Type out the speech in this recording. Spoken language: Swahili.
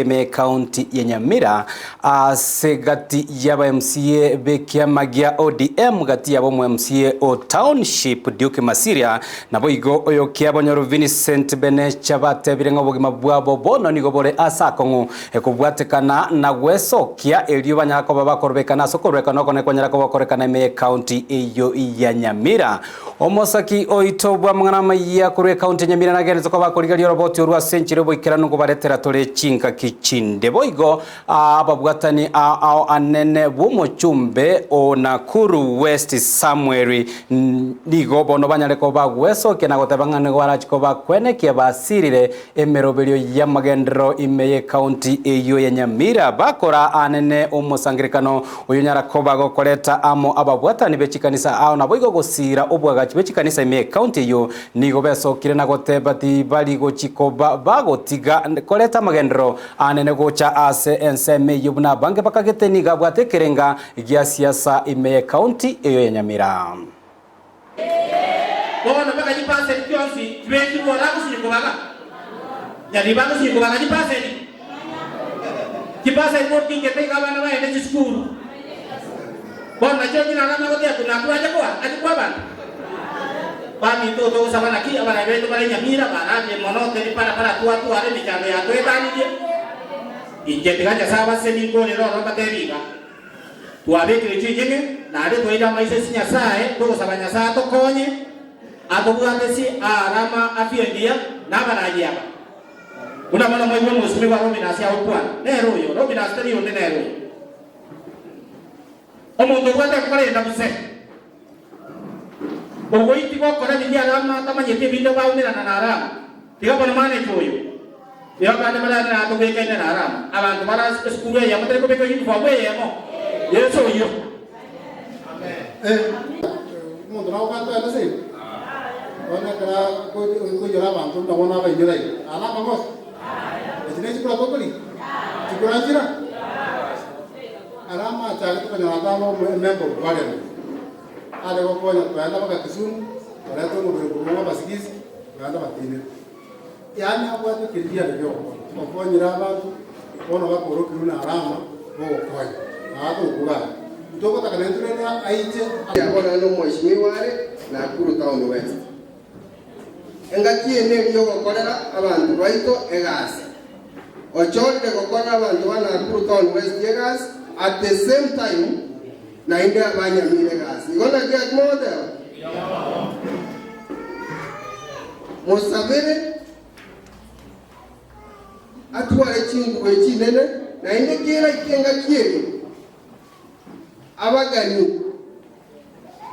Eme county ya Nyamira segati yaba MCA bekiama gia ODM gati yabo mu MCA o township Duke Masiria nabo igo oyo kiabo Nyoro Vincent Bene chabate birengo bogima bwabo bono nigobore asakongu ekubwatekana na gwesokia elio banyako babakorbekana sokoreka noko nekonyera ko bakorekana eme county eyo ya Nyamira omosaki oitobwa mwana maiya kure county Nyamira nagenzo ko bakorigali roboti orwa century boikirano ko baretera tole chinka kichinde boigo ababwatani ao anene bumuchumbe o Nakuru West Samuel nigo bono banyareko bagweso kena gotabangane gwarachi bakwene kia basirire emerobelio ya magendro imeye county eyo ya Nyamira bakora anene omusangirikano uyunyara ko bagokoleta amo ababwatani bechikanisa ao naboigo gosira obwagachi bechikanisa imeye county eyo nigo besokire na gotebati bali gochikoba bagotiga koleta magendro anene gocha ase enseme yubuna bange bakagete gabwate kerenga gya siasa imeye county eyo ya Nyamira bona baka jipase kionsi twendi bora kusingobaga nyali baka kusingobaga jipase moti ngete kabana baende school bona jogi na ngama gote kuna kwaje kwa bana bami to sabana ki abana beto bare Nyamira baraje monote ni para tu are ni chame ya to etani je injetiganya saba seningo lero robateriga tuabekire chijenge na ade toida maise sinya sae to sabanya sa to konye atobwatesi arama afiedia na baraje aba una mwana mwe musimi wa Robina sia ukwana nero yo Robina steri onde nero omuntu kwata kwenda buse ogoiti ko kora ni arama tamanyete bindo baunira na arama tiga bona mane toyo ya bana bana na to beke na arama abantu bara skulu ya mutare ko beke yu fabwe yemo yeso yo amen mundo na ka ta nasi ona kara ko jora bantu na ona ba jora ala bamos etine sikula ko kuli sikula jira arama cha ko na ta no member wale ale ko ko na ta ba Kisumu wala to mo basikizi wala batine yani abwate kirdia leo okonyira abantu ono bakoro kiruna arama bo okonya ato kula ndoko takanentrena aije abona no mheshimiwa wale Nakuru Town West engaki ene yo gokorera abantu baito egasi ochorire gokora abantu ba Nakuru Town West egasi at the same time na inde abanyamire egasi igona get model Musabire atware chingu echinene na inde kira ikenga kieri abagani